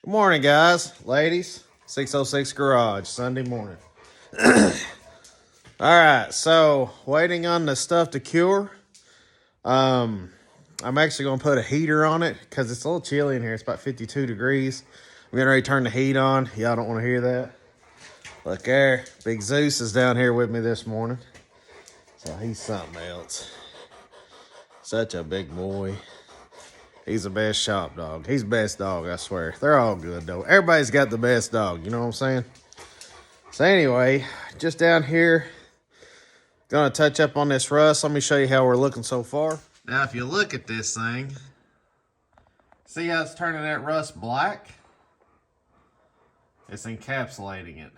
Good morning, guys, ladies. 606 Garage, Sunday morning. All right, so waiting on the stuff to cure. I'm actually going to put a heater on it because it's a little chilly in here. It's about 52 degrees. I'm getting ready to turn the heat on. Y'all don't want to hear that. Look there. Big Zeus is down here with me this morning. So he's something else. Such a big boy. He's the best shop dog. He's the best dog, I swear. They're all good, though. Everybody's got the best dog, you know what I'm saying? So anyway, just down here, gonna touch up on this rust. Let me show you how we're looking so far. Now, if you look at this thing, see how it's turning that rust black? It's encapsulating it.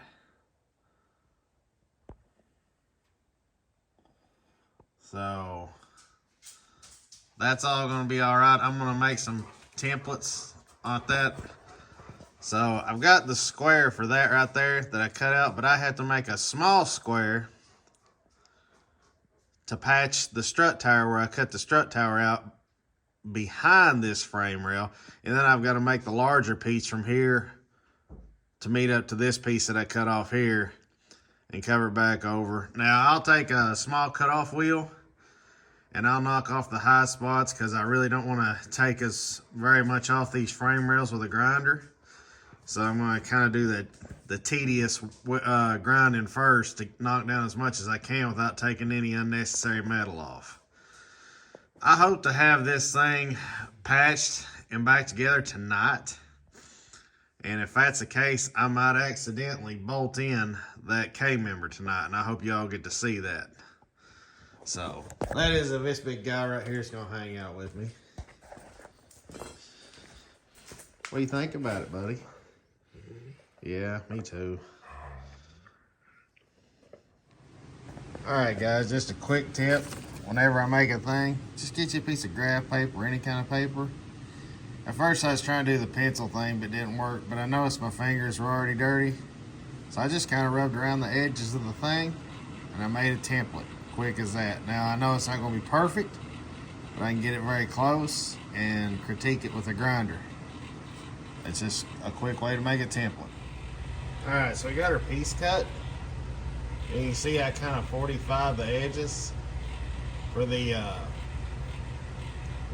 So that's all gonna be all right. I'm gonna make some templates on that. So I've got the square for that right there that I cut out, but I had to make a small square to patch the strut tower where I cut the strut tower out behind this frame rail. And then I've got to make the larger piece from here to meet up to this piece that I cut off here and cover it back over. Now I'll take a small cutoff wheel and I'll knock off the high spots because I really don't want to take us very much off these frame rails with a grinder. So I'm going to kind of do the tedious grinding first to knock down as much as I can without taking any unnecessary metal off. I hope to have this thing patched and back together tonight. And if that's the case, I might accidentally bolt in that K-member tonight. And I hope y'all get to see that. So that is if this big guy right here is going to hang out with me. What do you think about it, buddy? Yeah, me too. Alright guys, just a quick tip. Whenever I make a thing, just get you a piece of graph paper or any kind of paper. At first I was trying to do the pencil thing, but it didn't work. But I noticed my fingers were already dirty. So I just kind of rubbed around the edges of the thing, and I made a template. Quick as that. Now I know it's not going to be perfect, but I can get it very close and critique it with a grinder. It's just a quick way to make a template. Alright, so we got our piece cut. And you can see I kind of 45 the edges for the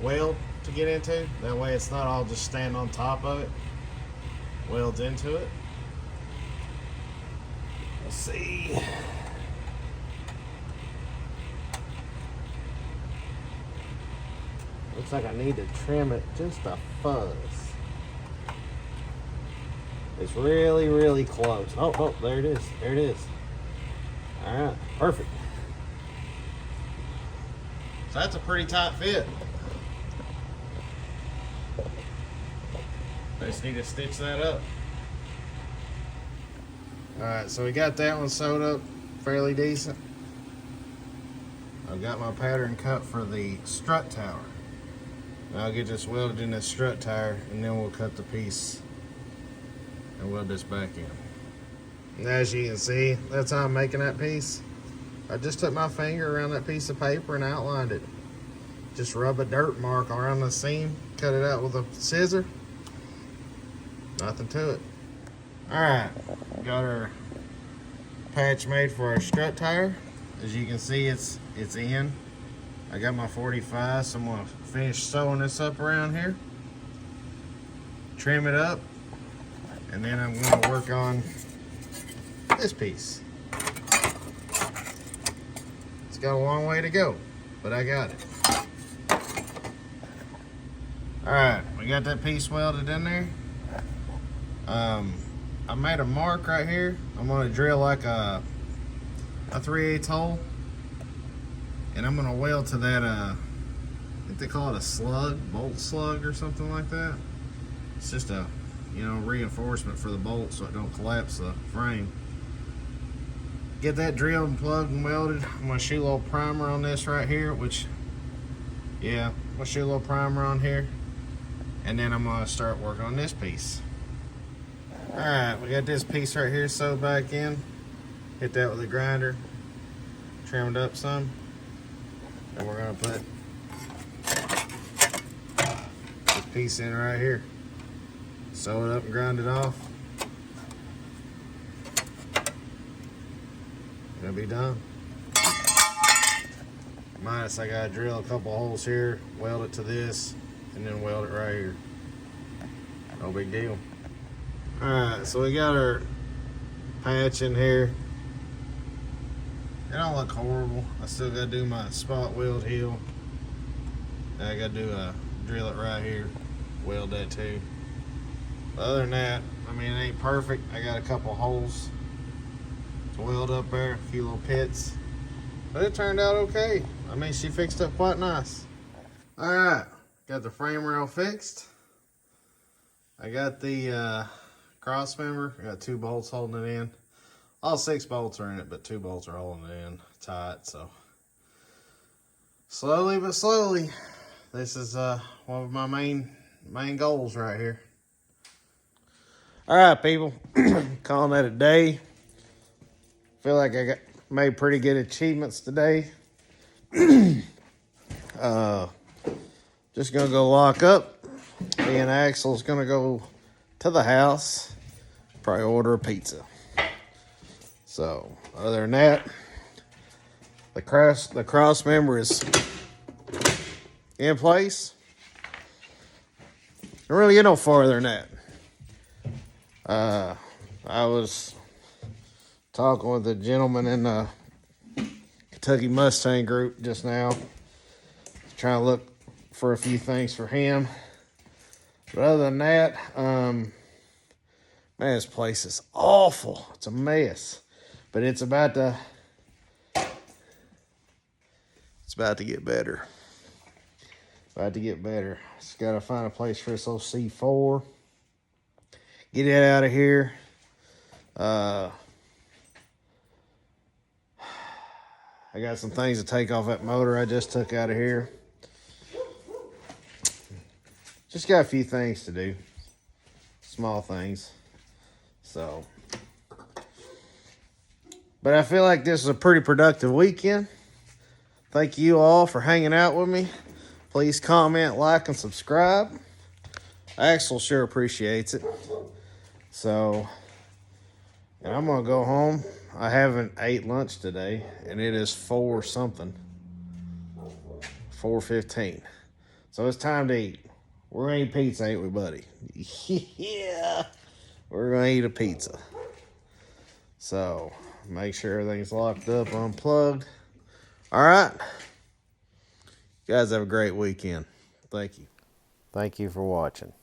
weld to get into. That way it's not all just standing on top of it. Welds into it. Let's see. Looks like I need to trim it just a fuzz. It's really, really close. Oh, there it is. There it is. All right, perfect. So that's a pretty tight fit. I just need to stitch that up. All right, so we got that one sewed up fairly decent. I've got my pattern cut for the strut tower. Now I'll get this welded in this strut tower, and then we'll cut the piece and weld this back in. And as you can see, that's how I'm making that piece. I just took my finger around that piece of paper and outlined it. Just rub a dirt mark around the seam, cut it out with a scissor. Nothing to it. Alright, got our patch made for our strut tire. As you can see, it's in. I got my 45, so I'm gonna finish sewing this up around here. Trim it up. And then I'm going to work on this piece. It's got a long way to go, but I got it. Alright, we got that piece welded in there. I made a mark right here. I'm going to drill like a 3/8 hole. And I'm going to weld to that, I think they call it a slug, bolt slug or something like that. It's just a reinforcement for the bolt so it don't collapse the frame. Get that drilled and plugged and welded. I'm gonna shoot a little primer on this right here, I'm gonna shoot a little primer on here. And then I'm gonna start working on this piece. Alright, we got this piece right here sewed back in. Hit that with a grinder. Trim it up some. And we're gonna put this piece in right here. Sew it up and grind it off. It'll be done. Minus I gotta drill a couple holes here, weld it to this, and then weld it right here. No big deal. Alright, so we got our patch in here. It don't look horrible. I still gotta do my spot weld heel. And I gotta do a drill it right here, weld that too. But other than that, I mean, it ain't perfect. I got a couple holes to weld up there, a few little pits. But it turned out okay. I mean, she fixed up quite nice. Alright, got the frame rail fixed. I got the cross member. I got 2 bolts holding it in. All 6 bolts are in it, but 2 bolts are holding it in tight. So slowly but slowly, this is one of my main goals right here. All right, people, calling that a day. Feel like I made pretty good achievements today. Just gonna go lock up. Me and Axel's gonna go to the house, probably order a pizza. So other than that, the cross member is in place. Don't really get no farther than that. I was talking with a gentleman in the Kentucky Mustang group just now, trying to look for a few things for him. But other than that, man, this place is awful. It's a mess. But it's about to get better. About to get better. Just gotta find a place for this old C4. Get it out of here. I got some things to take off that motor I just took out of here. Just got a few things to do. Small things. So, but I feel like this is a pretty productive weekend. Thank you all for hanging out with me. Please comment, like, and subscribe. Axel sure appreciates it. So, and I'm going to go home. I haven't ate lunch today, and it is 4 something. 4:15. So it's time to eat. We're going to eat pizza, ain't we, buddy? Yeah. We're going to eat a pizza. So, make sure everything's locked up, unplugged. All right. You guys have a great weekend. Thank you. Thank you for watching.